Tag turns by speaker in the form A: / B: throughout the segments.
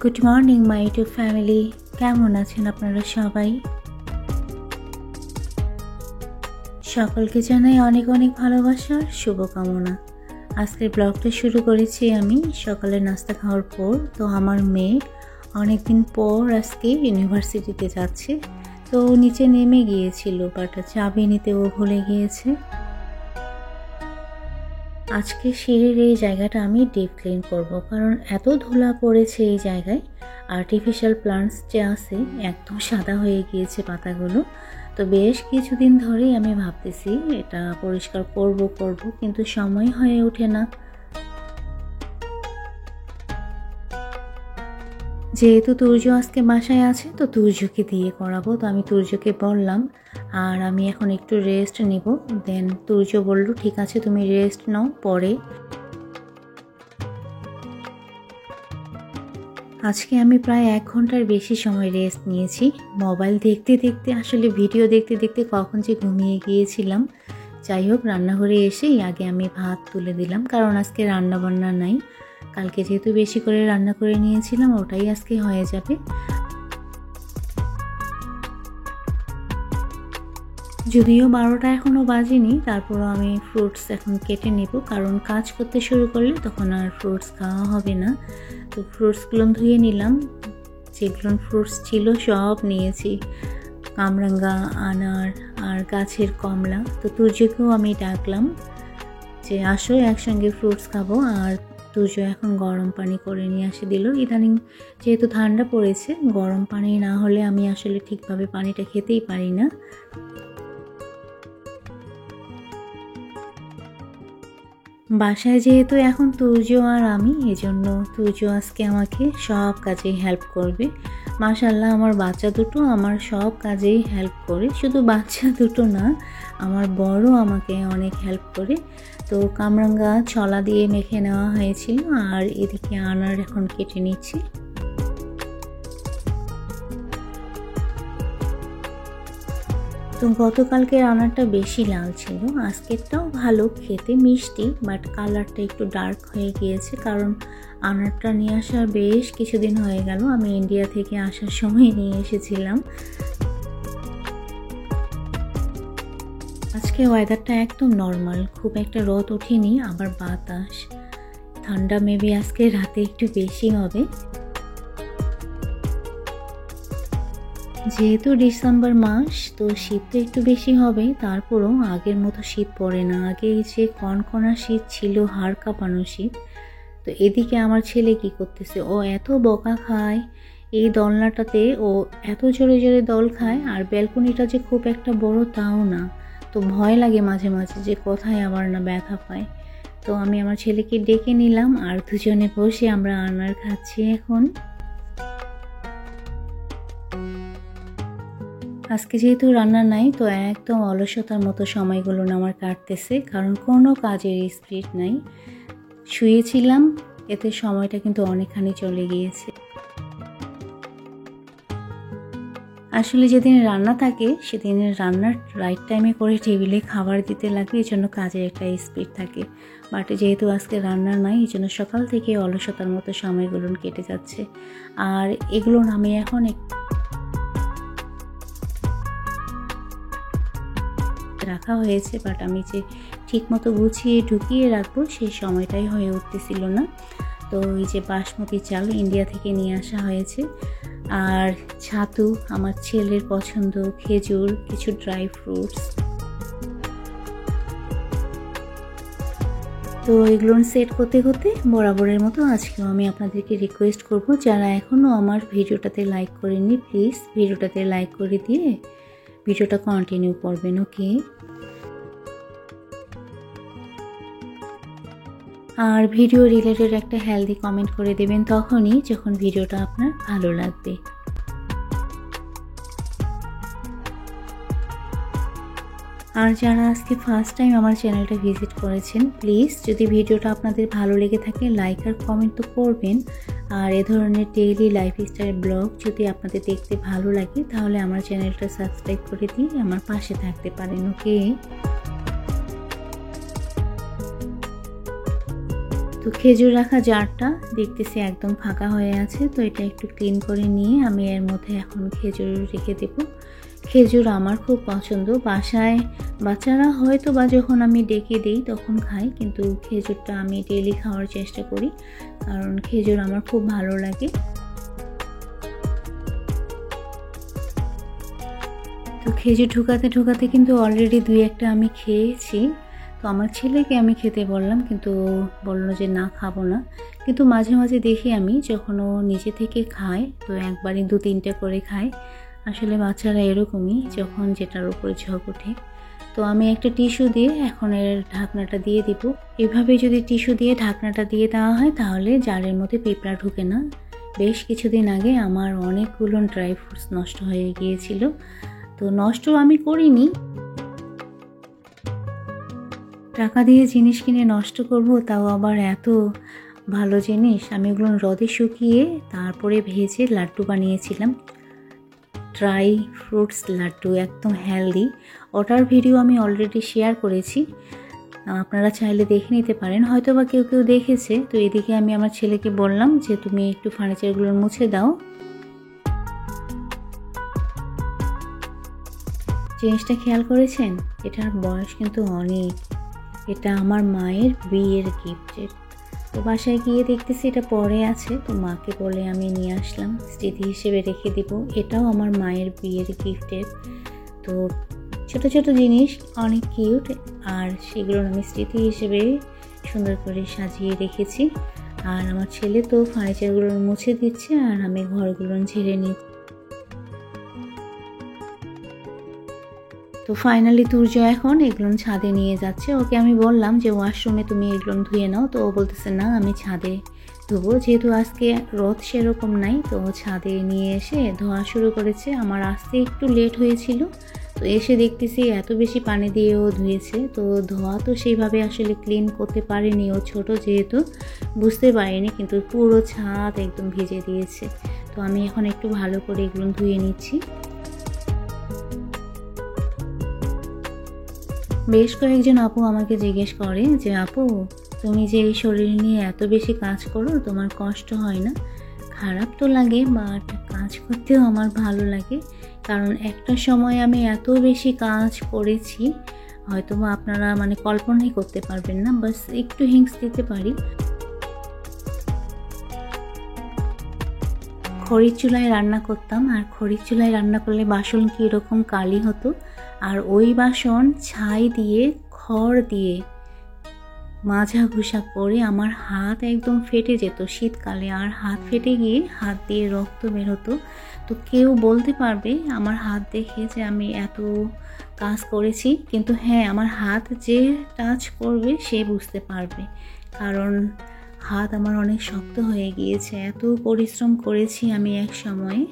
A: Good morning my YouTube family, কেমন আছেন আপনারা সবাই? সকলকে জানাই অনেক অনেক ভালোবাসার শুভকামনা। আজকের ব্লগটা শুরু করেছি আমি সকালে নাস্তা খাওয়ার পর। তো আমার মেয়ে অনেকদিন পর আজকে ইউনিভার্সিটিতে যাচ্ছে, তো নিচে নেমে গিয়েছিল, বাট চাবি নিতে ও ভুলে গিয়েছে। আজকে সিঁড়ির এই জায়গাটা আমি ডিপ ক্লিন করব, কারণ এত ধুলা পড়েছে এই জায়গায়। আর্টিফিশিয়াল প্লান্টস যে আছে একদম সাদা হয়ে গিয়েছে পাতাগুলো। তো বেশ কিছুদিন ধরেই আমি ভাবতেছি এটা পরিষ্কার করব কিন্তু সময় হয়ে ওঠে না। যেহেতু তুর্য আজকে বাসায় আছে, তো তুর্যকে দিয়ে করাবো। তো আমি তুর্যকে বললাম আর আমি এখন একটু রেস্ট নিব। দেন তুর্য বলল ঠিক আছে তুমি রেস্ট নাও পরে। আজকে আমি প্রায় 1 ঘন্টার বেশি সময় রেস্ট নিয়েছি। মোবাইল দেখতে দেখতে, আসলে ভিডিও দেখতে দেখতে কখন যে ঘুমিয়ে গিয়েছিলাম। যাই হোক, রান্নাঘরে এসেই আগে আমি ভাত তুলে দিলাম, কারণ আজকে রান্না বান্না নাই। কালকে যেহেতু বেশি করে রান্না করে নিয়েছিলাম, ওটাই আজকে হয়ে যাবে। যদিও 12টা এখনও বাজেনি, তারপরও আমি ফ্রুটস এখন কেটে নেব, কারণ কাজ করতে শুরু করলে তখন আর ফ্রুটস খাওয়া হবে না। তো ফ্রুটসগুলো ধুয়ে নিলাম, যেগুলো ফ্রুটস ছিল সব নিয়েছি, কামরাঙ্গা, আনার আর গাছের কমলা। তো তুর্যকেও আমি ডাকলাম যে আসো একসঙ্গে ফ্রুটস খাবো। আর তুর্য এখন গরম পানি করে নিয়ে আসে দিল। ইদানিং যেহেতু ঠান্ডা পড়েছে, গরম পানি না হলে আমি আসলে ঠিকভাবে পানিটা খেতেই পারি না। বাসায় যেহেতু এখন তুর্য আর আমি, এজন্য তুর্য আজকে আমাকে সব কাজেই হেল্প করবে। মাশাআল্লাহ, আমার বাচ্চা দুটো আমার সব কাজেই হেল্প করে। শুধু বাচ্চা দুটো না, আমার বড় আমাকে অনেক হেল্প করে। তো কামরাঙ্গা ছলা দিয়ে মেখে নেওয়া হয়েছিল, আর এদিকে আনার এখন কেটে নিচ্ছি। তো গতকালকের আনারটা বেশি লাল ছিল, আজকেরটাও ভালো খেতে, মিষ্টি, বাট কালারটা একটু ডার্ক হয়ে গিয়েছে, কারণ আনারটা নিয়ে আসার বেশ কিছুদিন হয়ে গেল। আমি ইন্ডিয়া থেকে আসার সময় নিয়ে এসেছিলাম। আজকে ওয়েদারটা একদম নর্মাল, খুব একটা রোদ ওঠেনি, আবার বাতাস, ঠান্ডা মেবি আজকে রাতে একটু বেশি হবে। যেহেতু ডিসেম্বর মাস, তো শীত তো একটু বেশি হবে, তারপরও আগের মতো শীত পড়ে না। আগে যে কনকনা শীত ছিল, হাড় কাঁপানো শীত। তো এদিকে আমার ছেলে কি করতেছে, ও এত বকা খায় এই দোলনাটাতে, ও এত জোরে জোরে দোল খায়। আর ব্যালকনিটা যে খুব একটা বড় তাও না, তো ভয় লাগে মাঝে মাঝে যে কোথায় আবার না ব্যথা পায়। তো আমি আমার ছেলেকে ডেকে নিলাম, আর দুজনে বসে আমরা আনার খাচ্ছি এখন। আজকে যেহেতু রান্না নাই, তো একদম অলসতার মতো সময়গুলো আমার কাটতেছে, কারণ কোনো কাজের স্পিড নাই। শুয়েছিলাম, এতে সময়টা কিন্তু অনেকখানি চলে গিয়েছে। আসলে যেদিন রান্না থাকে, সেদিন রান্নার রাইট টাইমে করে টেবিলে খাবার দিতে লাগে, এই জন্য কাজের একটা স্পিড থাকে। বাট যেহেতু আজকে রান্না নাই, এই জন্য সকাল থেকে অলসতার মতো সময়গুলো কেটে যাচ্ছে। আর এগুলো আমি এখন রাখা হয়েছে, বাট আমি যে ঠিক মতো গুছিয়ে ঢুকিয়ে রাখবো সেই সময়টাই হয়ে উঠতেছিল না। তো এই যে বাসমতি চাল ইন্ডিয়া থেকে নিয়ে আসা হয়েছে, আর ছাতু আমার ছেলের পছন্দ, খেজুর, কিছু ড্রাই ফ্রুটস। তো এগুলো সেট করতে করতে বরাবরের মতো আজকেও আমি আপনাদেরকে রিকোয়েস্ট করব, যারা এখনও আমার ভিডিওটাতে লাইক করেননি, প্লিজ ভিডিওটাতে লাইক করে দিয়ে ভিডিওটা কন্টিনিউ করবেন, ওকে? আর ভিডিও রিলেটেড একটা হেলদি কমেন্ট করে দেবেন তখনই, যখন ভিডিওটা আপনার ভালো লাগবে। আর যারা আজকে ফার্স্ট টাইম আমার চ্যানেলটা ভিজিট করেছেন, প্লিজ যদি ভিডিওটা আপনাদের ভালো লেগে থাকে লাইক আর কমেন্ট তো করবেন। আর এ ধরনের ডেইলি লাইফস্টাইল ব্লগ যদি আপনাদের দেখতে ভালো লাগে, তাহলে আমার চ্যানেলটা সাবস্ক্রাইব করে দিয়ে আমার পাশে থাকতে পারেন, ওকে? তো খেজুর রাখা জারটা দেখতেছি একদম ফাঁকা হয়ে আছে, তো এটা একটু ক্লিন করে নিয়ে আমি এর মধ্যে এখন খেজুর রেখে দেব। খেজুর আমার খুব পছন্দ, বাসায় বাচ্চারা হয়তো বা যখন আমি ডেকে দিই তখন খাই, কিন্তু খেজুরটা আমি ডেইলি খাওয়ার চেষ্টা করি কারণ খেজুর আমার খুব ভালো লাগে। তো খেজুর ঢুকাতে ঢুকাতে কিন্তু অলরেডি 2-1টা আমি খেয়েছি। তো আমার ছেলেকে আমি খেতে বললাম, কিন্তু বললো যে না খাবো না। কিন্তু মাঝে মাঝে দেখি আমি যখন ও নিজে থেকে খায় তো একবারই 2-3টা করে খায়। আসলে বাচ্চারা এরকমই, যখন যেটার উপরে ঝোঁক ওঠে। তো আমি একটা টিস্যু দিয়ে এখন এর ঢাকনাটা দিয়ে দিব। এভাবে যদি টিস্যু দিয়ে ঢাকনাটা দিয়ে দেওয়া হয় তাহলে জারের মধ্যে পিঁপড়া ঢুকে না। বেশ কিছুদিন আগে আমার অনেকগুলো ড্রাই ফ্রুটস নষ্ট হয়ে গিয়েছিল, তো নষ্ট আমি করিনি, টাকা দিয়ে জিনিস কিনে নষ্ট করব, তাও আবার এত ভালো জিনিস। আমি ওগুলো রোদে শুকিয়ে তারপরে ভেজে লাড্ডু বানিয়েছিলাম, ড্রাই ফ্রুটস লাড্ডু, একদম হেলদি। ওটার ভিডিও আমি অলরেডি শেয়ার করেছি, আপনারা চাইলে দেখে নিতে পারেন, হয়তো বা কেউ কেউ দেখেছে। তো এদিকে আমি আমার ছেলেকে বললাম যে তুমি একটু ফার্নিচারগুলো মুছে দাও। জিনিসটা খেয়াল করেছেন, এটার বয়স কিন্তু অনেক, এটা আমার মায়ের বিয়ের গিফটের। তো বাসায় গিয়ে দেখতেছি এটা পরে আছে, তো মাকে বলে আমি নিয়ে আসলাম, স্মৃতি হিসেবে রেখে দিব। এটাও আমার মায়ের বিয়ের গিফটের। তো ছোট ছোট জিনিস অনেক কিউট, আর সেগুলো আমি স্মৃতি হিসেবে সুন্দর করে সাজিয়ে রেখেছি। আর আমার ছেলে তো ফার্নিচারগুলো মুছে দিচ্ছে আর আমি ঘরগুলো ঝেড়ে নিচ্ছি। তো ফাইনালি তুর্য এখন এগুলো ছাদে নিয়ে যাচ্ছে। ওকে আমি বললাম যে ওয়াশরুমে তুমি এগুলো ধুয়ে নাও, তো ও বলতেছে না আমি ছাদে ধুবো, যেহেতু আজকে রোদ সেরকম নাই। তো ছাদে নিয়ে এসে ধোয়া শুরু করেছে। আমার আসতে একটু লেট হয়েছিল, তো এসে দেখতেছি এত বেশি পানি দিয়েও ধুয়েছে। তো ধোয়া তো সেইভাবে আসলে ক্লিন করতে পারেনি, ও ছোট যেহেতু বুঝতে পারিনি, কিন্তু পুরো ছাদ একদম ভিজে দিয়েছে। তো আমি এখন একটু ভালো করে এগুলো ধুয়ে নিচ্ছি। বেশ কয়েকজন আপু আমাকে জিজ্ঞেস করে যে আপু তুমি যে এই শরীর নিয়ে এত বেশি কাজ করো, তোমার কষ্ট হয় না? খারাপ তো লাগে, বাট কাজ করতেও আমার ভালো লাগে, কারণ একটা সময় আমি এত বেশি কাজ করেছি, হয়তো আপনারা কল্পনাই করতে পারবেন না। বাস একটু হিংস দিতে পারি। খড়ির চুলায় রান্না করতাম, আর খড়ির চুলায় রান্না করলে বাসন কীরকম কালি হতো, আর ওই বাসন ছাই দিয়ে খড় দিয়ে মাজা ঘষা করে আমার হাত একদম ফেটে যেত শীতকালে, আর হাত ফেটে গিয়ে হাত দিয়ে রক্ত বের হতো। তো কেউ বলতে পারবে আমার হাত দেখে যে আমি এত কাজ করেছি, কিন্তু হ্যাঁ, আমার হাত যে টাচ করবে সে বুঝতে পারবে, কারণ হাত আমার অনেক শক্ত হয়ে গিয়েছে, এত পরিশ্রম করেছি আমি এক সময়ে।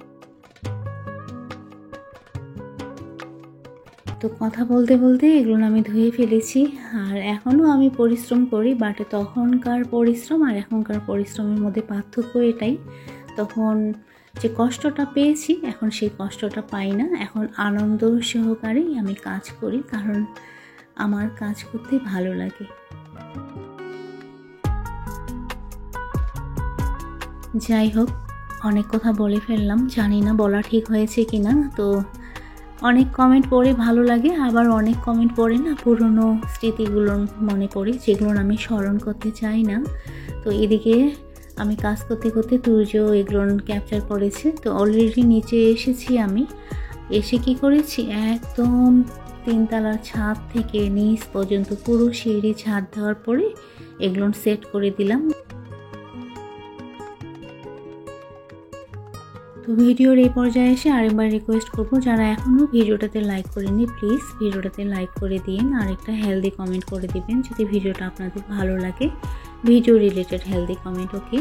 A: তো কথা বলতে বলতে এগুলো আমি ধুয়ে ফেলেছি, আর এখনও আমি পরিশ্রম করি, বাট তখনকার পরিশ্রম আর এখনকার পরিশ্রমের মধ্যে পার্থক্য এটাই, তখন যে কষ্টটা পেয়েছি এখন সেই কষ্টটা পাই না। এখন আনন্দ সহকারেই আমি কাজ করি, কারণ আমার কাজ করতে ভালো লাগে। যাই হোক, অনেক কথা বলে ফেললাম, জানি না বলা ঠিক হয়েছে কিনা। তো অনেক কমেন্ট পড়ে ভালো লাগে, আবার অনেক কমেন্ট পড়ে না পুরনো স্মৃতিগুলো মনে পড়ে, যেগুলো আমি স্মরণ করতে চাই না। তো এদিকে আমি কাজ করতে করতে তুর্য এগুলো ক্যাপচার করেছে। তো অলরেডি নিচে এসেছি, আমি এসে কি করেছি, একদম 3 তলার ছাদ থেকে নিচ পর্যন্ত পুরো সিঁড়ি ছাদ দেওয়ার পরে এগুলো সেট করে দিলাম। তো ভিডিওর এই পর্যায়ে এসে আরেকবার রিকোয়েস্ট করব, যারা এখনও ভিডিওটাতে লাইক করেনি প্লিজ ভিডিওটাতে লাইক করে দিন, আর একটা হেলদি কমেন্ট করে দিবেন যদি ভিডিওটা আপনাদের ভালো লাগে, ভিডিও রিলেটেড হেলদি কমেন্ট, ওকে।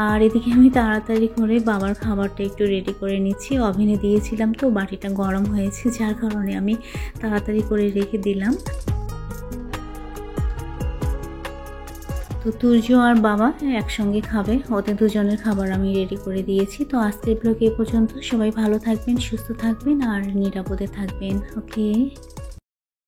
A: আর এদিকে আমি তাড়াতাড়ি করে বাবার খাবারটা একটু রেডি করে নিচ্ছি। ওভেনে দিয়েছিলাম তো বাটিটা গরম হয়েছে, যার কারণে আমি তাড়াতাড়ি করে রেখে দিলাম। তো তুর্য আর বাবা একসঙ্গে খাবে, ওদের দুজনের খাবার আমি রেডি করে দিয়েছি। তো আজকের ব্লগ এ পর্যন্ত, সবাই ভালো থাকবেন, সুস্থ থাকবেন আর নিরাপদে থাকবেন, ওকে।